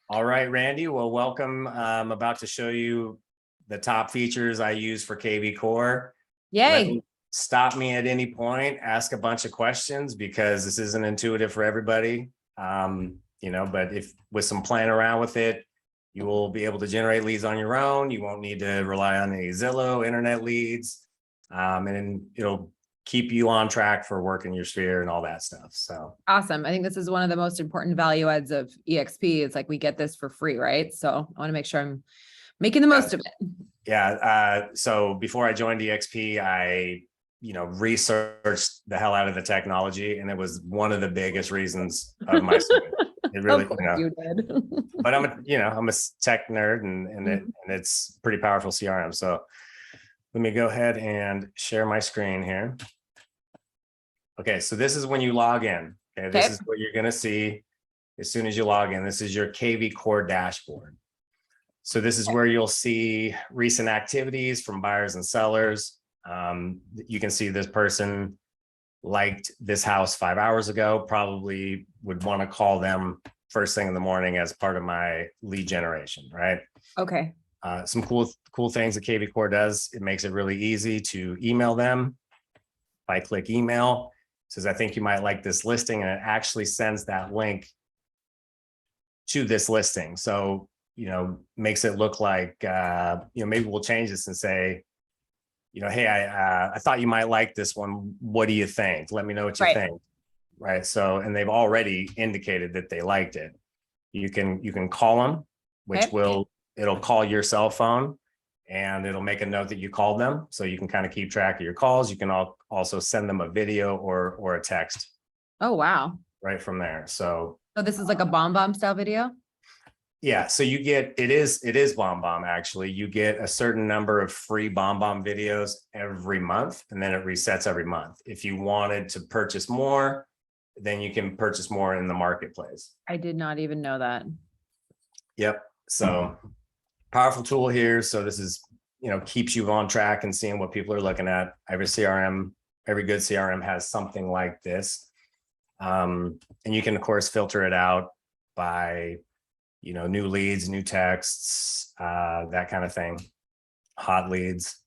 All right, Randy. Well, welcome. I'm about to show you the top features I use for kvCORE. Yay. Stop me at any point, ask a bunch of questions because this isn't intuitive for everybody. But if with some playing around with it, you will be able to generate leads on your own. You won't need to rely on any Zillow, internet leads, and it'll keep you on track for working your sphere and all that stuff. So Awesome. I think this is one of the most important value adds of EXP. It's like we get this for free, right? So I want to make sure I'm making the most of it. Yeah. So before I joined EXP, I researched the hell out of the technology, and it was one of the biggest reasons of my switch. It really, Of course you did. but I'm a tech nerd, and it's pretty powerful CRM. So let me go ahead and share my screen here. Okay, so this is when you log in. Okay, this is what you're going to see as soon as you log in. This is your kvCORE dashboard. So this is where you'll see recent activities from buyers and sellers. You can see this person liked this house 5 hours ago, probably would want to call them first thing in the morning as part of my lead generation, right? Okay. Some cool things that kvCORE does. It makes it really easy to email them. If I click email, it says, I think you might like this listing, and it actually sends that link to this listing. So, makes it look like, maybe we'll change this and say, hey, I thought you might like this one. What do you think? Let me know what you think. Right. So, and they've already indicated that they liked it. You can call them, which it'll call your cell phone, and it'll make a note that you called them. So you can kind of keep track of your calls. You can also send them a video or a text. Oh, wow. Right from there. So this is like a bomb style video. Yeah, so you get, it is BombBomb actually. You get a certain number of free BombBomb videos every month, and then it resets every month. If you wanted to purchase more, then you can purchase more in the marketplace. I did not even know that. Yep. So powerful tool here. So this is, keeps you on track and seeing what people are looking at. Every good CRM has something like this. And you can of course filter it out by new leads, new texts, that kind of thing, hot leads.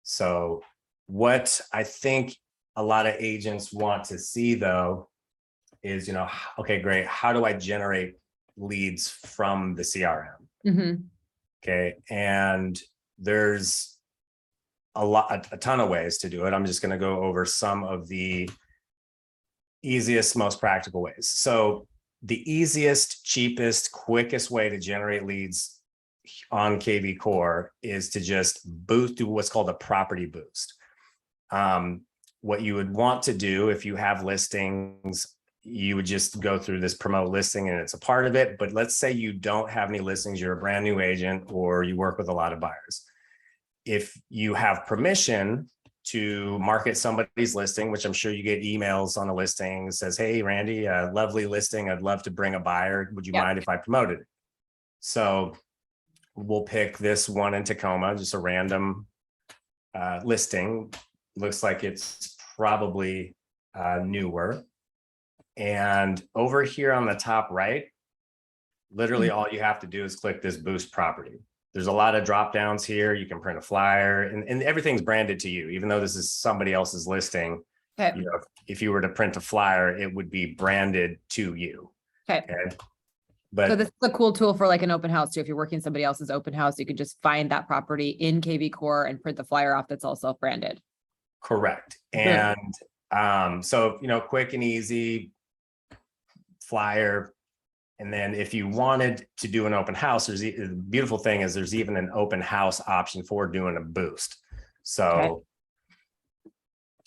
So what I think a lot of agents want to see though is, okay, great. How do I generate leads from the CRM? Mm-hmm. Okay. And there's a ton of ways to do it. I'm just going to go over some of the easiest, most practical ways. So the easiest, cheapest, quickest way to generate leads on kvCORE is to just do what's called a property boost. What you would want to do if you have listings, you would just go through this promote listing and it's a part of it. But let's say you don't have any listings, you're a brand new agent, or you work with a lot of buyers. If you have permission to market somebody's listing, which I'm sure you get emails on a listing that says, hey, Randy, lovely listing. I'd love to bring a buyer. Would you mind if I promoted it? So we'll pick this one in Tacoma, just a random listing. Looks like it's probably newer. And over here on the top right, literally all you have to do is click this boost property. There's a lot of drop downs here. You can print a flyer, and everything's branded to you, even though this is somebody else's listing. Okay. If you were to print a flyer, it would be branded to you. Okay. But so this is a cool tool for like an open house too. If you're working somebody else's open house, you can just find that property in kvCORE and print the flyer off that's also branded. Correct. And so, quick and easy flyer. And then if you wanted to do an open house, the beautiful thing is there's even an open house option for doing a boost. So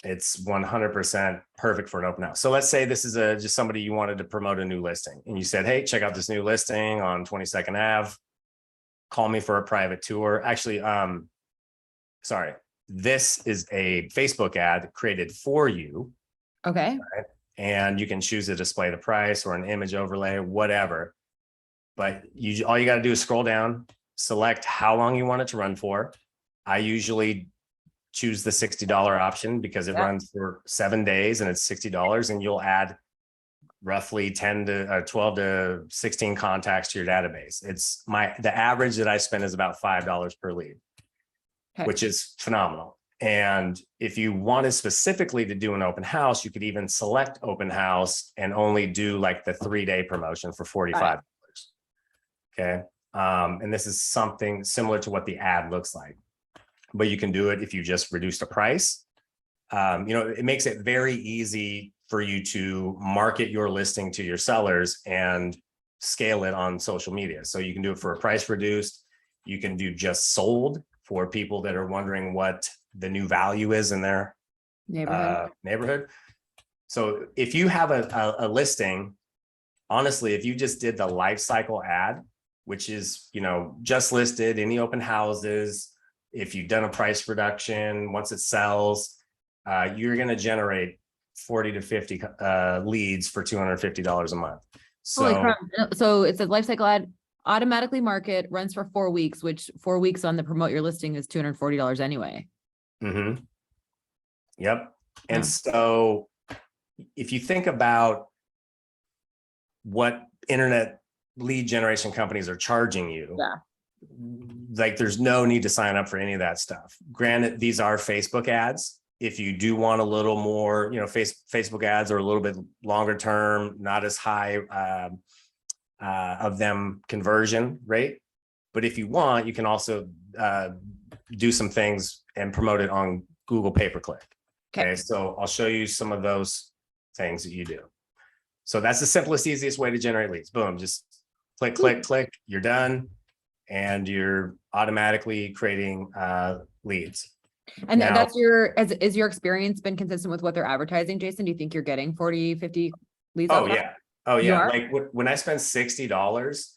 it's 100% perfect for an open house. So let's say this is just somebody you wanted to promote a new listing, and you said, hey, check out this new listing on 22nd Ave. Call me for a private tour. Actually, sorry, this is a Facebook ad created for you. Okay. Right? And you can choose to display the price or an image overlay, whatever. But all you got to do is scroll down, select how long you want it to run for. I usually choose the $60 option because it runs for 7 days and it's $60, and you'll add roughly 10 to 12 to 16 contacts to your database. The average that I spend is about $5 per lead, Okay. which is phenomenal. And if you wanted specifically to do an open house, you could even select open house and only do like the 3-day promotion for $45. Okay. And this is something similar to what the ad looks like, but you can do it if you just reduce the price. It makes it very easy for you to market your listing to your sellers and scale it on social media. So you can do it for a price reduced. You can do just sold for people that are wondering what the new value is in their neighborhood. So if you have a listing, honestly, if you just did the life cycle ad, which is, just listed, any open houses, if you've done a price reduction, once it sells, you're going to generate 40 to 50 leads for $250 a month. Holy So, crap. So it says life cycle ad automatically market runs for 4 weeks, which 4 weeks on the promote your listing is $240 anyway. Yep. And Oh. so if you think about what internet lead generation companies are charging you, like there's no need to sign up for any of that stuff. Granted, these are Facebook ads. If you do want a little more, Facebook ads are a little bit longer term, not as high of them conversion rate. But if you want, you can also do some things and promote it on Google pay-per-click. Okay, so I'll show you some of those things that you do. So that's the simplest, easiest way to generate leads. Boom, just click, click, click, you're done. And you're automatically creating leads. And now, is your experience been consistent with what they're advertising, Jason? Do you think you're getting 40, 50 leads? Oh, yeah. Like when I spend $60,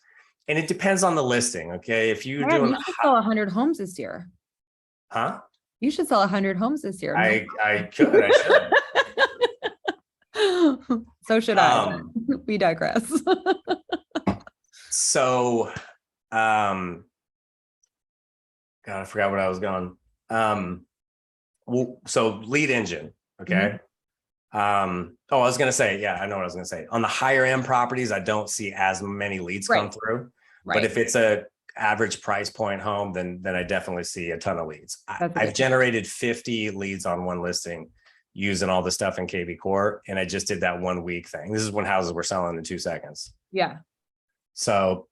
and it depends on the listing. Okay. If you're doing, you should sell 100 homes this year. Huh? You should sell 100 homes this year. I should. So should I. We digress. So, God, I forgot what I was going. So lead engine. Okay. I was going to say, I know what I was going to say. On the higher end properties, I don't see as many leads come through. But if it's a average price point home, then I definitely see a ton of leads. I've generated 50 leads on one listing using all the stuff in kvCORE. And I just did that 1 week thing. This is when houses were selling in 2 seconds. Yeah. So,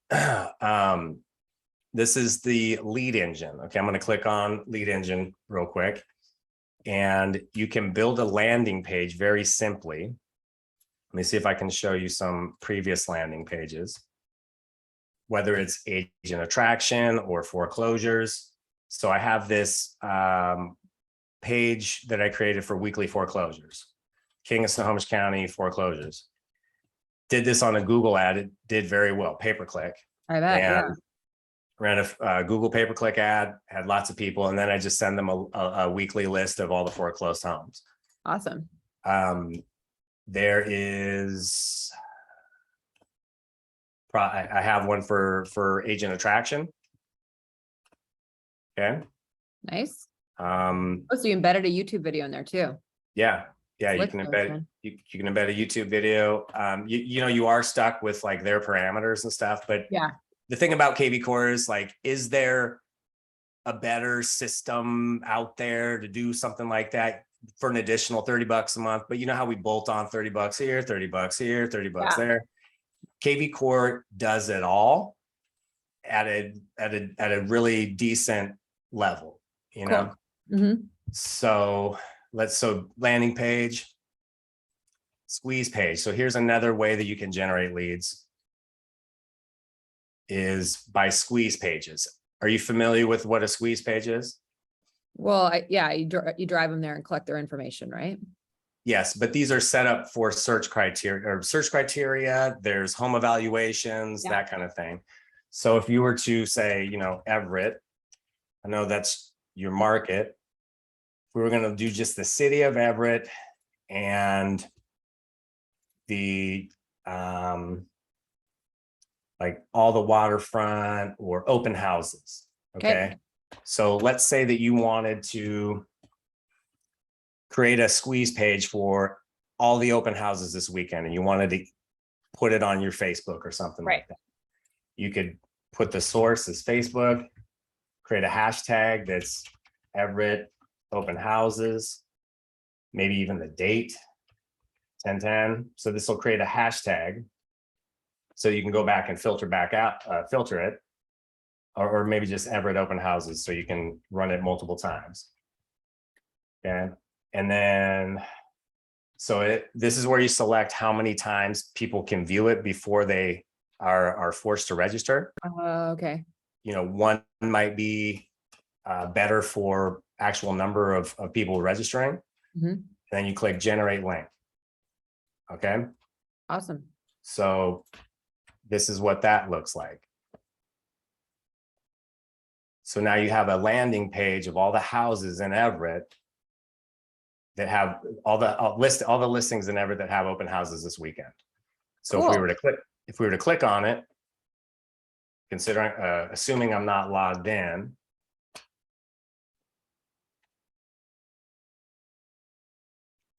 this is the lead engine. Okay. I'm going to click on lead engine real quick. And you can build a landing page very simply. Let me see if I can show you some previous landing pages, whether it's agent attraction or foreclosures. So I have this page that I created for weekly foreclosures, King of Snohomish County foreclosures. Did this on a Google ad. It did very well, pay-per-click. I bet, Ran a Google pay-per-click ad, had lots of people, and then I just send them a weekly list of all the foreclosed homes. Awesome. There is, I have one for agent attraction. Okay. Nice. So you embedded a YouTube video in there too. Yeah. You can embed you can embed a YouTube video. You are stuck with like their parameters and stuff, but the thing about kvCORE is like, is there a better system out there to do something like that for an additional $30 a month? But you know how we bolt on $30 here, $30 here, $30 there. kvCORE does it all at a really decent level, So landing page, squeeze page. So here's another way that you can generate leads is by squeeze pages. Are you familiar with what a squeeze page is? Well, you drive them there and collect their information, right? Yes, but these are set up for search criteria. There's home evaluations, that kind of thing. So if you were to say, Everett, I know that's your market. If we were going to do just the city of Everett and the like all the waterfront or open houses. Okay. So let's say that you wanted to create a squeeze page for all the open houses this weekend, and you wanted to put it on your Facebook or something Right. like that. You could put the source as Facebook, create a hashtag that's Everett open houses, maybe even the date, 1010. So this will create a hashtag. So you can go back and filter it, or maybe just Everett open houses. So you can run it multiple times. Okay. And then, this is where you select how many times people can view it before they are forced to register. Okay. One might be better for actual number of people registering. Mhm. Then you click generate link. Okay. Awesome. So this is what that looks like. So now you have a landing page of all the houses in Everett that have all the listings in Everett that have open houses this weekend. So if we Cool. were to click on it, considering assuming I'm not logged in,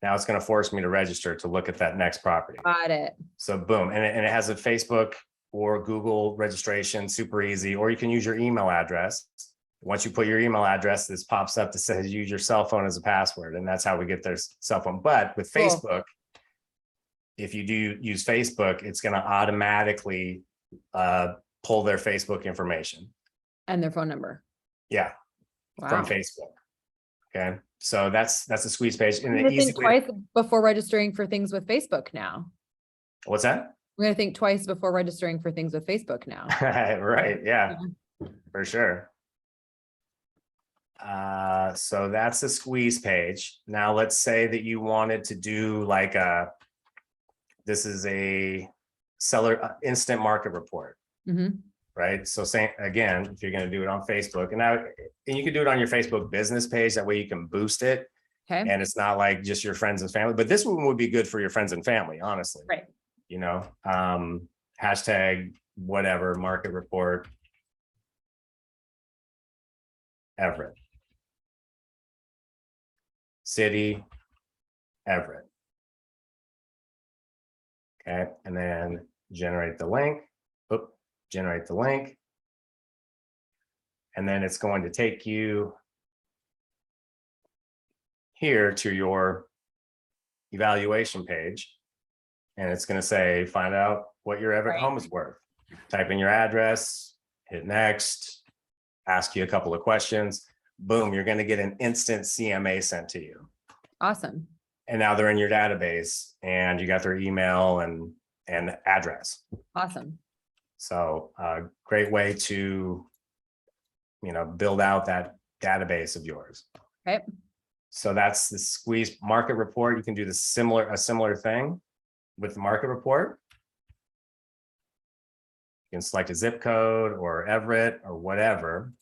now it's going to force me to register to look at that next property. Got it. So boom, and it has a Facebook or Google registration, super easy, or you can use your email address. Once you put your email address, this pops up that says use your cell phone as a password, and that's how we get their cell phone. But with Cool. Facebook, if you do use Facebook, it's going to automatically pull their Facebook information. And their phone number. Yeah, Wow. from Facebook. Okay, so that's a squeeze page. And We're the gonna easy think way. twice before registering for things with Facebook now. What's that? We're gonna think twice before registering for things with Facebook now. Right. Yeah, for sure. So that's the squeeze page. Now let's say that you wanted to do like this is a seller instant market report, Mhm. right? So saying again, if you're going to do it on Facebook, and you can do it on your Facebook business page, that way you can boost it. Okay. And it's not like just your friends and family, but this one would be good for your friends and family, honestly. Right. Hashtag whatever market report Everett. City, Everett. Okay, and then generate the link. Generate the link. And then it's going to take you here to your evaluation page. And it's going to say, find out what your Everett home is worth. Type in your address, hit next, ask you a couple of questions. Boom, you're going to get an instant CMA sent to you. Awesome. And now they're in your database and you got their email and address. Awesome. So great way to, build out that database of yours. Okay. So that's the squeeze market report. You can do a similar thing with the market report. You can select a zip code or Everett or whatever.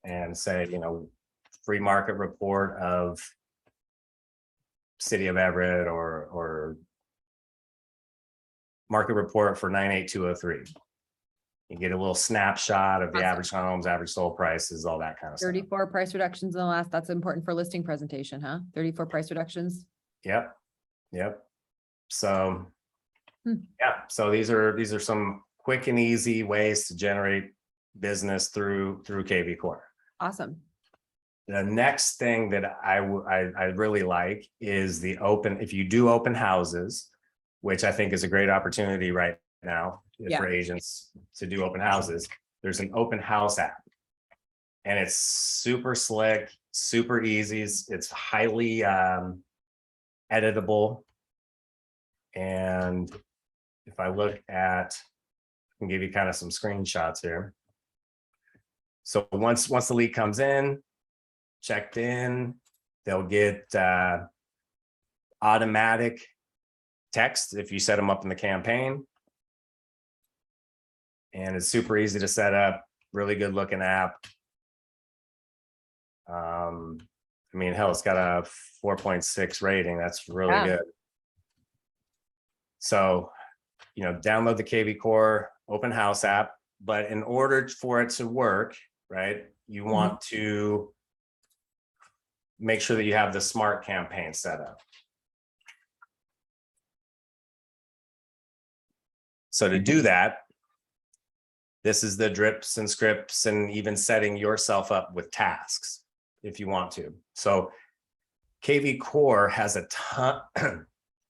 And say, free market report of city of Everett or market report for 98203. You get a little snapshot of the Awesome. average homes, average sold prices, all that kind of stuff. 34 price reductions in the last, that's important for listing presentation, huh? 34 price reductions. Yep. So Hmm. yeah, so these are some quick and easy ways to generate business through kvCORE. Awesome. The next thing that I really like is if you do open houses, which I think is a great opportunity right now for agents to do open houses. There's an open house app and it's super slick, super easy. It's highly editable. And if I look at, I can give you kind of some screenshots here. So once the lead comes in, checked in, they'll get automatic text if you set them up in the campaign. And it's super easy to set up, really good looking app. Hell, it's got a 4.6 rating. That's really good. So, download the kvCORE open house app, but in order for it to work, right, you want to make sure that you have the smart campaign set up. So to do that, this is the drips and scripts and even setting yourself up with tasks if you want to. So kvCORE has a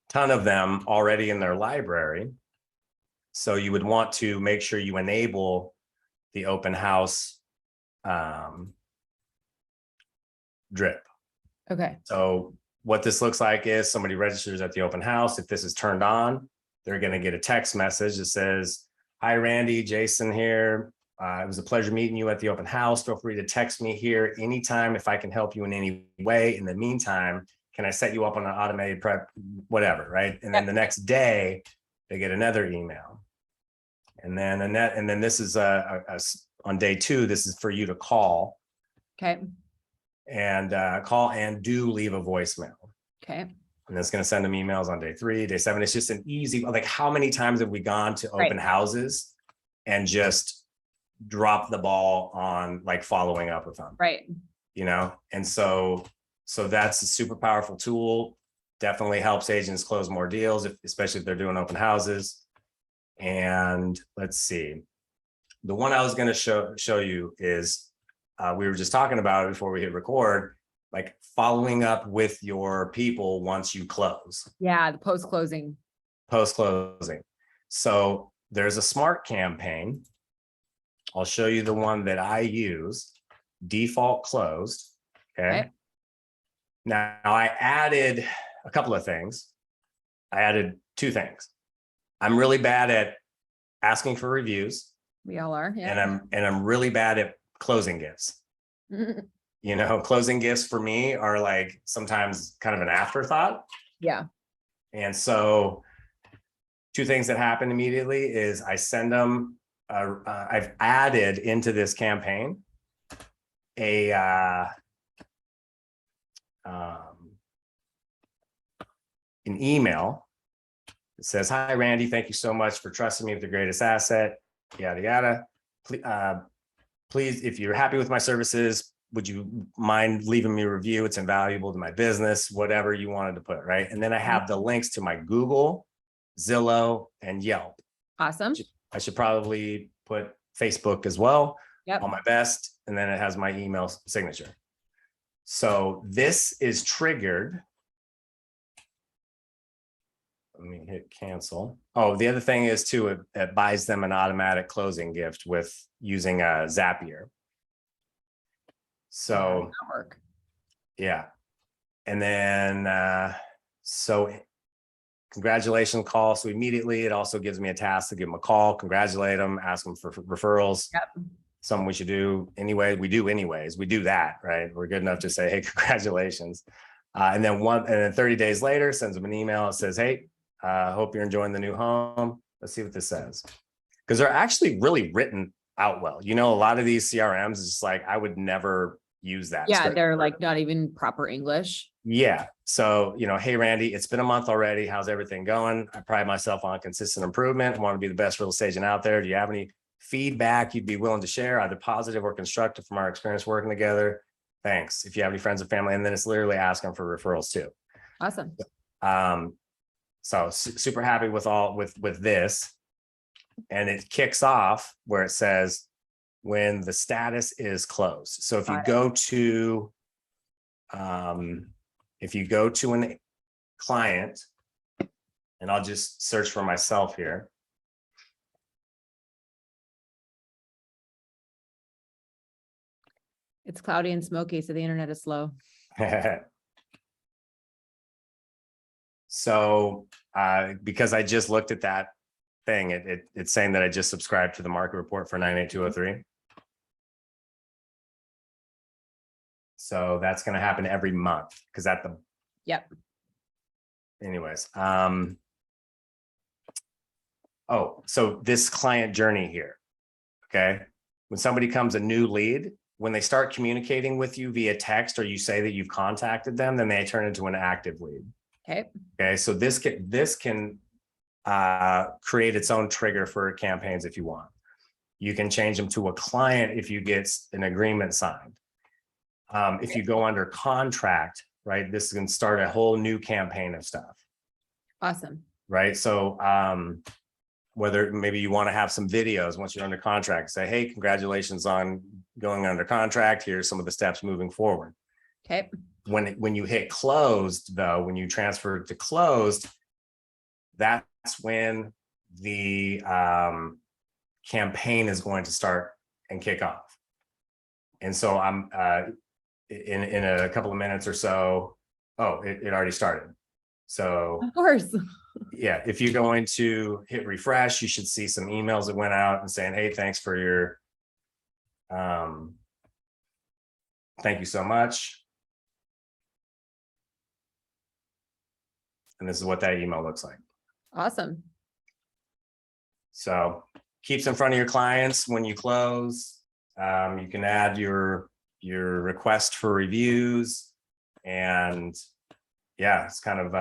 ton of them already in their library. So you would want to make sure you enable the open house drip. Okay. So what this looks like is somebody registers at the open house. If this is turned on, they're going to get a text message that says, "Hi, Randy, Jason here. It was a pleasure meeting you at the open house. Feel free to text me here anytime if I can help you in any way. In the meantime, can I set you up on an automated prep, whatever," right? And then the next day, they get another email. And then this is on day 2, this is for you to call. Okay. And call and do leave a voicemail. Okay. And it's going to send them emails on day 3, day 7. It's just an easy, like, how many times have we gone to open houses and just drop the ball on like following up with them? Right. You know, and so that's a super powerful tool. Definitely helps agents close more deals, especially if they're doing open houses. And let's see, the one I was going to show you is we were just talking about it before we hit record, like following up with your people once you close. Yeah, the post-closing. Post-closing. So there's a smart campaign. I'll show you the one that I use, default closed. Okay. Now I added a couple of things. I added 2 things. I'm really bad at asking for reviews. We all are. Yeah. And I'm really bad at closing gifts. You know, closing gifts for me are like sometimes kind of an afterthought. Yeah. And so 2 things that happen immediately is I send them, I've added into this campaign an email that says, "Hi, Randy, thank you so much for trusting me with the greatest asset, yada, yada. Please, if you're happy with my services, would you mind leaving me a review? It's invaluable to my business," whatever you wanted to put, right? And then I have the links to my Google, Zillow, and Yelp. Awesome. I should probably put Facebook as well. Yep. On my best. And then it has my email signature. So this is triggered. Let me hit cancel. Oh, the other thing is too, it buys them an automatic closing gift with using a Zapier. So yeah. And then so congratulations call. So immediately it also gives me a task to give them a call, congratulate them, ask them for referrals. Yep. Something we should do anyway. We do anyways. We do that, right? We're good enough to say, "Hey, congratulations." And then 30 days later, sends them an email. It says, "Hey, hope you're enjoying the new home." Let's see what this says. Because they're actually really written out well. You know, a lot of these CRMs is just like, I would never use that. Yeah, they're like not even proper English. Yeah. So, you know, "Hey, Randy, it's been a month already. How's everything going? I pride myself on consistent improvement. I want to be the best real estate agent out there. Do you have any feedback you'd be willing to share, either positive or constructive, from our experience working together? Thanks. If you have any friends and family," and then it's literally asking for referrals too. Awesome. So super happy with this. And it kicks off where it says when the status is closed. So if you go to a client, and I'll just search for myself here. It's cloudy and smoky, so the internet is slow. So because I just looked at that thing, it's saying that I just subscribed to the market report for 98203. So that's going to happen every month because Yep. Anyways. Oh, so this client journey here. Okay. When somebody comes a new lead, when they start communicating with you via text, or you say that you've contacted them, then they turn into an active lead. Okay. Okay. So this can create its own trigger for campaigns if you want. You can change them to a client if you get an agreement signed. If you go under contract, right, this can start a whole new campaign of stuff, Awesome. right? So whether maybe you want to have some videos once you're under contract, say, hey, congratulations on going under contract. Here's some of the steps moving forward. Okay. When you hit closed, though, when you transfer to closed, that's when the campaign is going to start and kick off. And so I'm in a couple of minutes or so. Oh, it already started. So Of course. yeah, if you're going to hit refresh, you should see some emails that went out and saying, hey, thanks for your thank you so much. And this is what that email looks like. Awesome. So keeps in front of your clients when you close. You can add your request for reviews, and yeah, it's kind of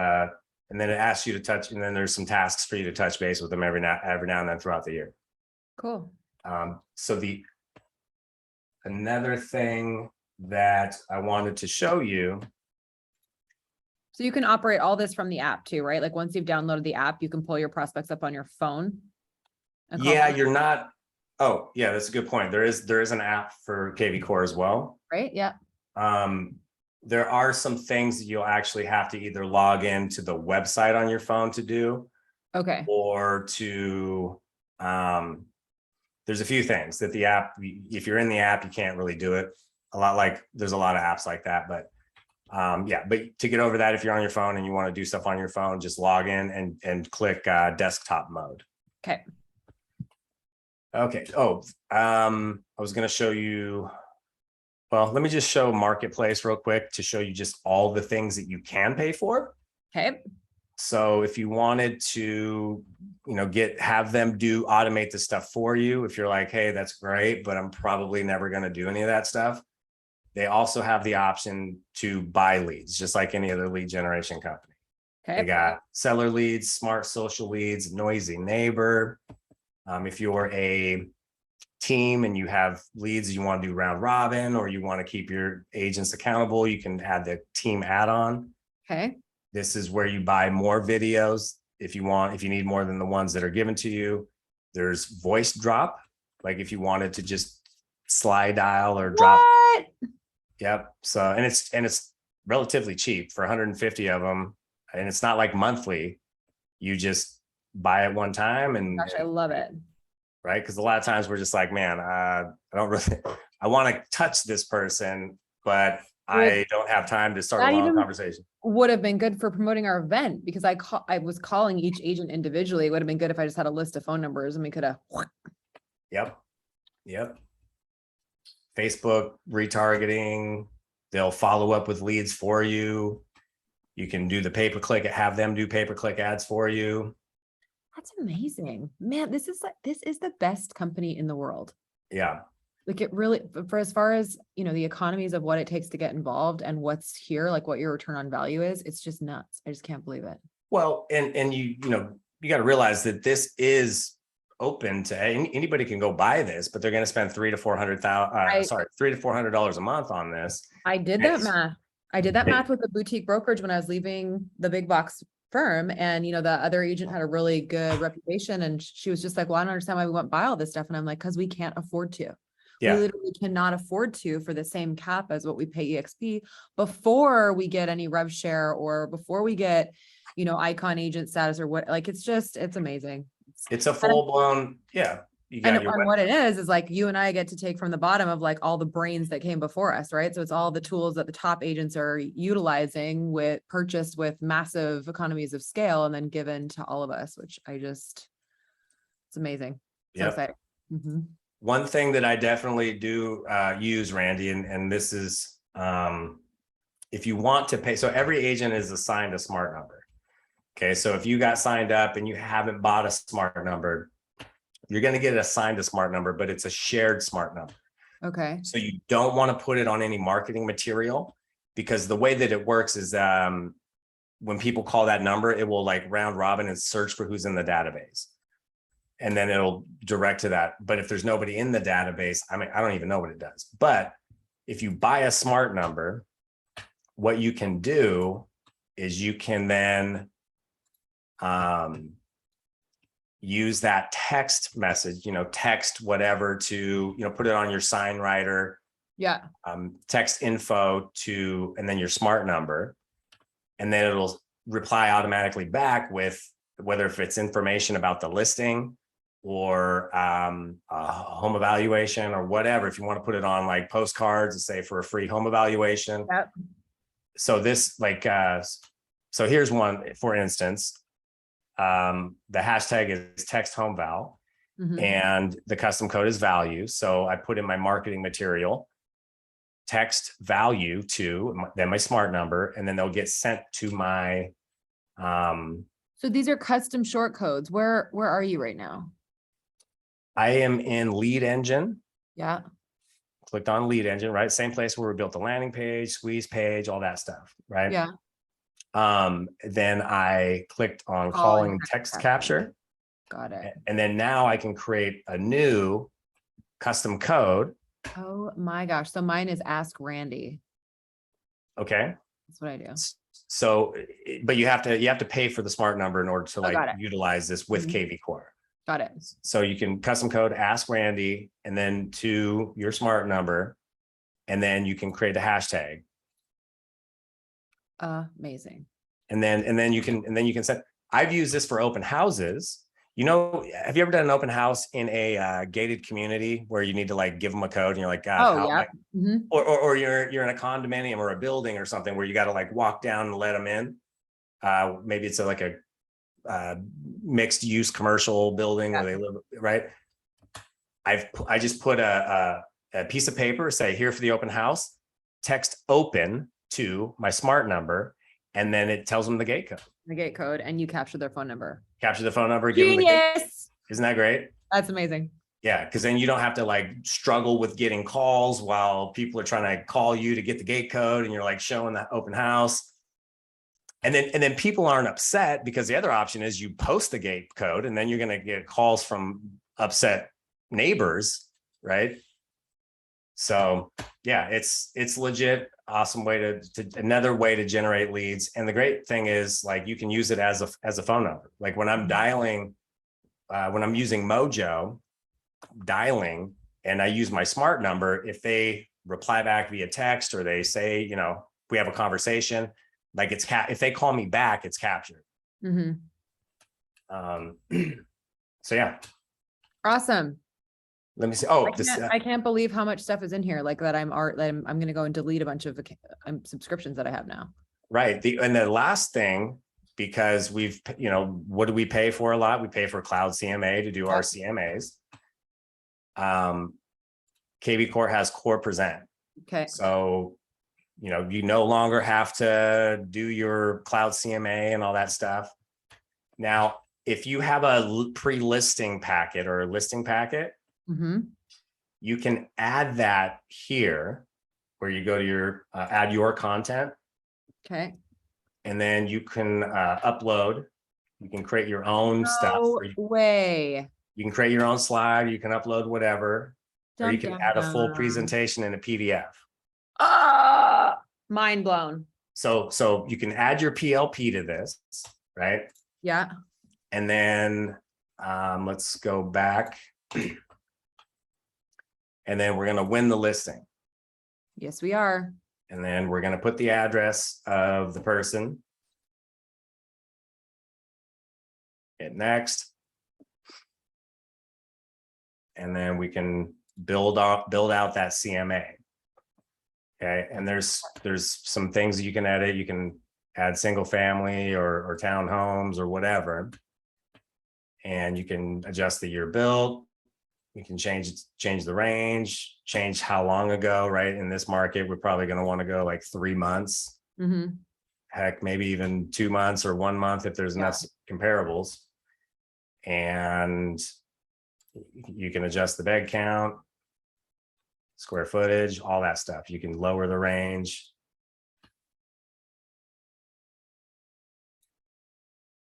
and then it asks you to touch, and then there's some tasks for you to touch base with them every now and then throughout the year. Cool. So another thing that I wanted to show you. So you can operate all this from the app too, right? Like once you've downloaded the app, you can pull your prospects up on your phone. Yeah, you're not. Oh, yeah, that's a good point. There is an app for kvCORE as well. Right. Yeah. There are some things that you'll actually have to either log into the website on your phone to do. Okay. Or to there's a few things that the app, if you're in the app, you can't really do it. There's a lot of apps like that, but yeah, but to get over that, if you're on your phone and you want to do stuff on your phone, just log in and click desktop mode. Okay. Okay. Oh, I was going to show you. Well, let me just show Marketplace real quick to show you just all the things that you can pay for. Okay. So if you wanted to, have them automate the stuff for you, if you're like, hey, that's great, but I'm probably never going to do any of that stuff. They also have the option to buy leads, just like any other lead generation company. Okay. They got seller leads, smart social leads, noisy neighbor. If you're a team and you have leads you want to do round robin, or you want to keep your agents accountable, you can add the team add-on. Okay. This is where you buy more videos if you need more than the ones that are given to you. There's voice drop, like if you wanted to just slide dial or drop. What? Yep. So and it's relatively cheap for 150 of them, and it's not like monthly. You just buy it one time, and Gosh, I love it. Right, because a lot of times we're just like, man, I want to touch this person, but I don't have time to start a long conversation. Would have been good for promoting our event, because I was calling each agent individually. It would have been good if I just had a list of phone numbers and we could have. Yep. Facebook retargeting, they'll follow up with leads for you. You can do the pay-per-click, have them do pay-per-click ads for you. That's amazing, man. This is the best company in the world. Yeah. Like it really, for as far as, the economies of what it takes to get involved and what's here, like what your return on value is, it's just nuts. I just can't believe it. Well, and you got to realize that this is open to anybody can go buy this, but they're going to spend $300 to $400 a month on this. I did that math. I did that math with the boutique brokerage when I was leaving the big box firm, and the other agent had a really good reputation, and she was just like, well, I don't understand why we won't buy all this stuff. And I'm like, because we can't afford to. Yeah. We literally cannot afford to for the same cap as what we pay EXP before we get any rev share, or before we get, icon agent status, or what. Like, it's amazing. It's a full blown, yeah. And what it is like you and I get to take from the bottom of like all the brains that came before us, right? So it's all the tools that the top agents are utilizing, purchased with massive economies of scale, and then given to all of us, which it's amazing. So exciting. Mm-hmm. One thing that I definitely do use, Randy, and this is if you want to pay, so every agent is assigned a smart number. Okay, so if you got signed up and you haven't bought a smart number, you're going to get assigned a smart number, but it's a shared smart number. Okay. So you don't want to put it on any marketing material, because the way that it works is when people call that number, it will like round robin and search for who's in the database. And then it'll direct to that. But if there's nobody in the database, I mean, I don't even know what it does. But if you buy a smart number, what you can do is you can then use that text message, text whatever to, put it on your sign writer, Yeah. text info to, and then your smart number. And then it'll reply automatically back with whether if it's information about the listing or a home evaluation or whatever, if you want to put it on like postcards and say for a free home evaluation. Yep. So this so here's one, for instance, the hashtag is text home val and the custom code is value. So I put in my marketing material, text value to then my smart number, and then they'll get sent to my. So these are custom short codes. Where are you right now? I am in Lead Engine. Yeah. Clicked on Lead Engine, right? Same place where we built the landing page, squeeze page, all that stuff, right? Yeah. Then I clicked on calling text capture. Got it. And then now I can create a new custom code. Oh my gosh. So mine is Ask Randy. Okay. That's what I do. So, but you have to pay for the smart number in order to utilize this with kvCORE. Got it. So you can custom code Ask Randy and then to your smart number, and then you can create a hashtag. Amazing. And then you can set. I've used this for open houses. Have you ever done an open house in a gated community where you need to like give them a code and you're like, God, or you're in a condominium or a building or something where you got to like walk down and let them in. Maybe it's like a mixed use commercial building where they live, right? I just put a piece of paper, say here for the open house, text open to my smart number, and then it tells them the gate code. The gate code, and you capture their phone number. Capture the phone number. Give them the gate. Isn't that great? That's amazing. Yeah, because then you don't have to like struggle with getting calls while people are trying to call you to get the gate code, and you're like showing that open house. And then people aren't upset because the other option is you post the gate code, and then you're going to get calls from upset neighbors, right? So yeah, it's legit. Awesome way to another way to generate leads. And the great thing is like you can use it as a phone number. Like when I'm dialing, when I'm using Mojo dialing and I use my smart number, if they reply back via text or they say, we have a conversation, like if they call me back, it's captured. So yeah. Awesome. Let me see. I can't believe how much stuff is in here. Like that I'm going to go and delete a bunch of subscriptions that I have now. Right. And the last thing, because we've, what do we pay for a lot? We pay for Cloud CMA to do our CMAs. kvCORE has Core Present. Okay. So, you no longer have to do your Cloud CMA and all that stuff. Now, if you have a pre-listing packet or a listing packet, you can add that here where you go to your add your content. Okay. And then you can upload. You can create your own stuff. You can create your own slide. You can upload whatever. Or you can add a full presentation in a PDF. Mind blown. So you can add your PLP to this, right? Yeah. And then let's go back. And then we're going to win the listing. Yes, we are. And then we're going to put the address of the person. Hit next. And then we can build out that CMA. Okay. And there's some things that you can edit. You can add single family or townhomes or whatever. And you can adjust the year built. You can change the range, change how long ago, right? In this market, we're probably going to want to go like 3 months. Heck, maybe even 2 months or 1 month if there's enough comparables. And you can adjust the bed count, square footage, all that stuff. You can lower the range.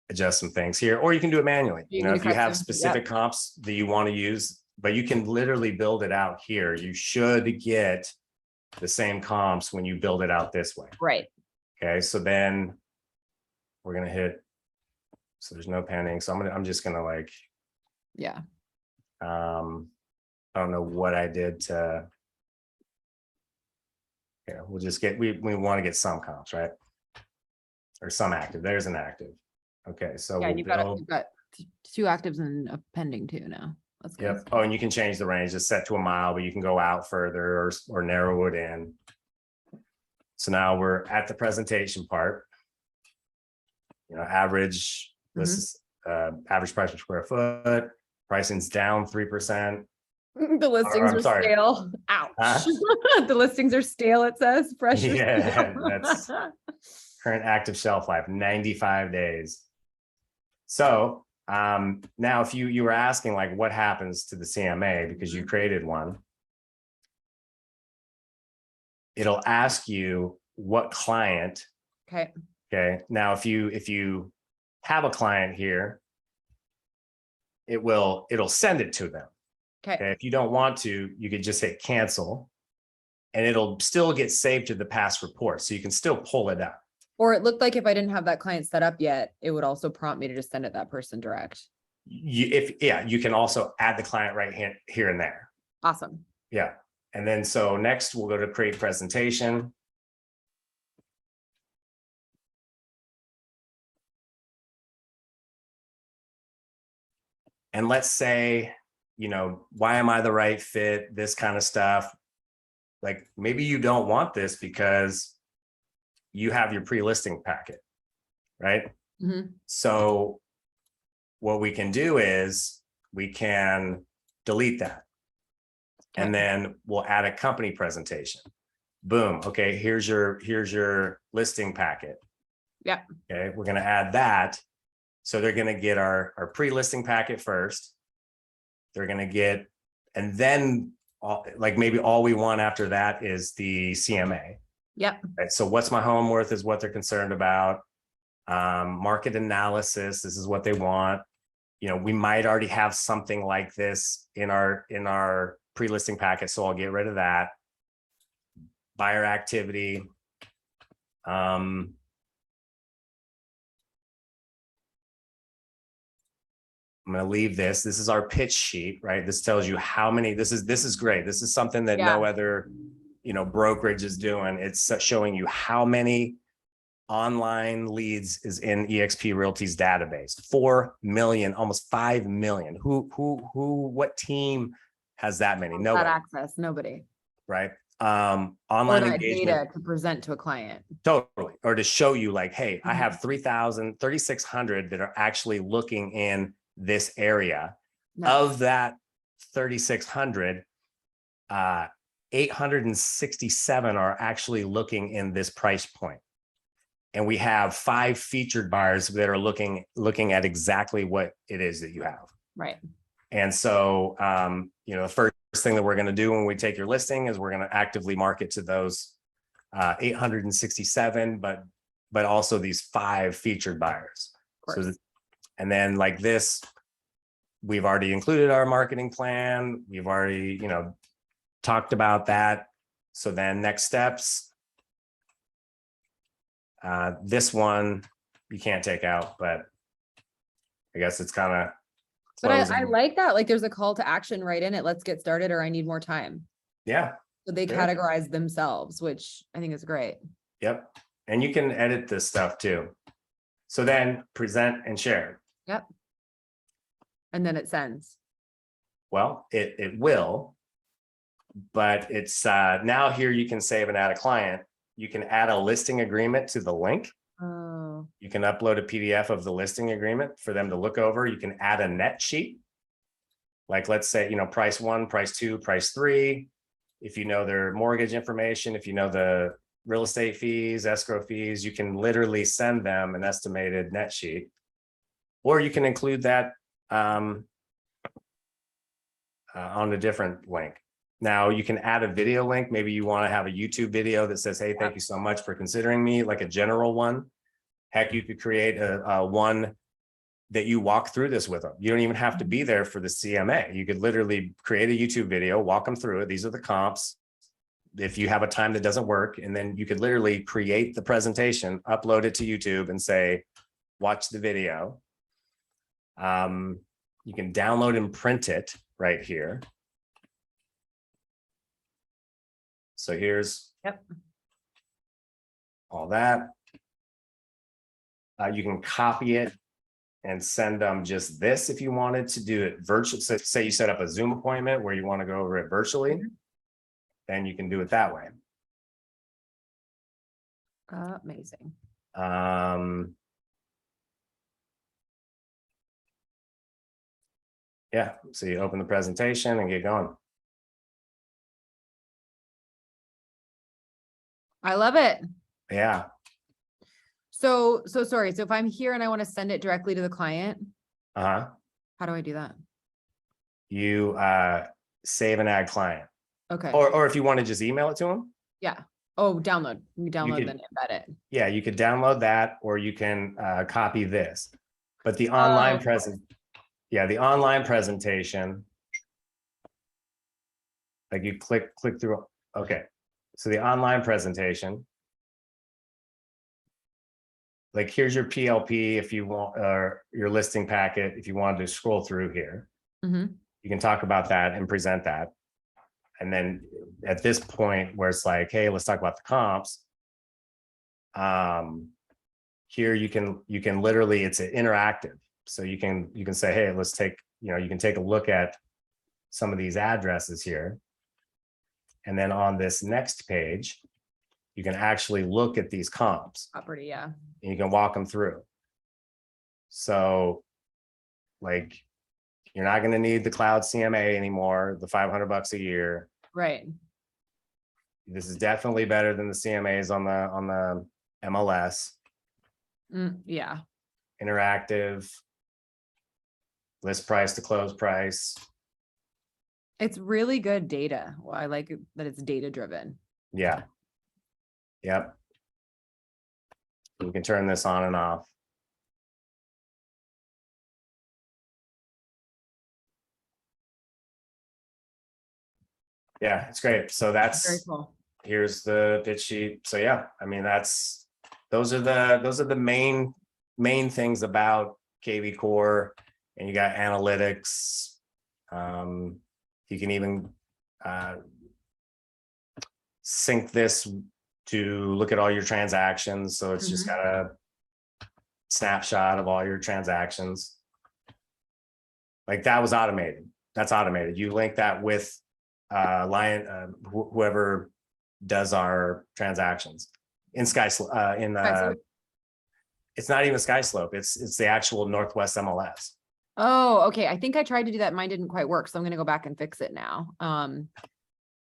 Adjust some things here, or you can do it manually. If you have specific comps that you want to use, but you can literally build it out here. You should get the same comps when you build it out this way. Right. Okay, so then we're gonna hit, so there's no pending. So I'm just gonna like, Yeah. I don't know what I did to, yeah, we'll just get, we want to get some comps, right? Or some active, there's an active. Okay, so Yeah, we'll you've build, got 2 actives and a pending too now. That's good. yep. Oh, and you can change the range, just set to a mile, but you can go out further or narrow it in. So now we're at the presentation part. You know, average, this is average price per square foot, pricing's down 3%. The listings I'm are sorry. stale. Ouch. Huh? The listings are stale, it says. Fresh. or Yeah, stale. that's current active shelf life, 95 days. So now if you were asking like what happens to the CMA because you created one, it'll ask you what client. Okay. Okay. Now if you have a client here, it'll send it to them. Okay. Okay. If you don't want to, you could just hit cancel and it'll still get saved to the past report. So you can still pull it up. Or it looked like if I didn't have that client set up yet, it would also prompt me to just send it that person direct. You can also add the client right here and there. Awesome. Yeah. And then so next we'll go to create presentation. And let's say, you know, why am I the right fit? This kind of stuff. Like maybe you don't want this because you have your pre-listing packet, right? Mhm. So what we can do is we can delete that. And then we'll add a company presentation. Boom. Okay, here's your listing packet. Yeah. Okay, we're going to add that. So they're going to get our pre-listing packet first. They're going to get, and then like maybe all we want after that is the CMA. Yep. Right? So what's my home worth is what they're concerned about. Market analysis, this is what they want. You know, we might already have something like this in our pre-listing packet, so I'll get rid of that. Buyer activity. I'm going to leave this. This is our pitch sheet, right? This tells you how many, this is great. This is something that no other, you know, brokerage is doing. It's showing you how many online leads is in eXp Realty's database. 4 million, almost 5 million. What team has that many? Nobody. That access, nobody. Right. Or Online that engagement data to present to a client. totally, or to show you like, hey, I have 3,600 that are actually looking in this area. Nice. Of that 3,600, 867 are actually looking in this price point. And we have 5 featured buyers that are looking at exactly what it is that you have. Right. And so, you know, the first thing that we're going to do when we take your listing is we're going to actively market to those 867, but also these 5 featured buyers. So, and then like this, we've already included our marketing plan. We've already, you know, talked about that. So then next steps, this one you can't take out, but I guess it's kind of. But I like that. Like there's a call to action right in it. Let's get started, or I need more time. Yeah. So they categorize themselves, which I think is great. Yep. And you can edit this stuff too. So then present and share. Yep. And then it sends. Well, it will, but it's now here you can save and add a client. You can add a listing agreement to the link. Oh. You can upload a PDF of the listing agreement for them to look over. You can add a net sheet. Like let's say, you know, price 1, price 2, price 3. If you know their mortgage information, if you know the real estate fees, escrow fees, you can literally send them an estimated net sheet. Or you can include that on a different link. Now you can add a video link. Maybe you want to have a YouTube video that says, hey, thank you so much for considering me, like a general one. Heck, you could create a one that you walk through this with them. You don't even have to be there for the CMA. You could literally create a YouTube video, walk them through it. These are the comps. if you have a time that doesn't work, and then you could literally create the presentation, upload it to YouTube and say, watch the video. You can download and print it right here. So here's all that. You can copy it and send them just this if you wanted to do it virtual. So say you set up a Zoom appointment where you want to go over it virtually, then you can do it that way. Amazing. Yeah, so you open the presentation and get going. I love it. Yeah. So sorry. So if I'm here and I want to send it directly to the client, how do I do that? You save and add client. Okay. Or if you want to just email it to them. Yeah. Oh, download. You download and embed it. Yeah, you could download that, or you can copy this. But the online the online presentation, like you click through. Okay. So the online presentation, like here's your PLP if you want, or your listing packet if you wanted to scroll through here. You can talk about that and present that. And then at this point where it's like, hey, let's talk about the comps. Here you can literally, it's interactive. So you can say, hey, let's take, you can take a look at some of these addresses here. And then on this next page, you can actually look at these comps. Property, yeah. And you can walk them through. So like, you're not going to need the cloud CMA anymore, the $500 a year. Right. This is definitely better than the CMAs on the MLS. Yeah. Interactive. List price to close price. It's really good data. Well, I like that it's data driven. Yeah. Yep. You can turn this on and off. Yeah, it's great. So that's very cool. Here's the pitch sheet. So yeah, I mean, those are the main things about kvCORE. And you got analytics. You can even sync this to look at all your transactions. So it's just got a snapshot of all your transactions. Like that was automated. That's automated. You link that with whoever does our transactions in SkySlope. It's not even SkySlope. It's the actual Northwest MLS. Oh, okay. I think I tried to do that. Mine didn't quite work. So I'm going to go back and fix it now.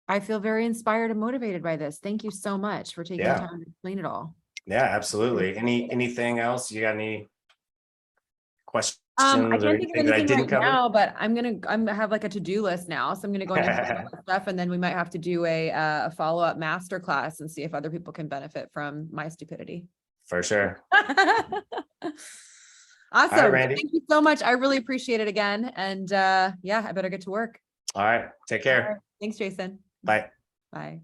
I feel very inspired and motivated by this. Thank you so much for taking the time to explain it all. Yeah, absolutely. Anything else? You got any questions? I can't or think of anything that I anything didn't right cover? now, but I'm gonna have like a to-do list now. So I'm gonna go into that stuff, and then we might have to do a follow-up masterclass and see if other people can benefit from my stupidity. For sure. Awesome. All right, Randy. Thank you so much. I really appreciate it again. And yeah, I better get to work. All right. Take care. Thanks, Jason. Bye. Bye.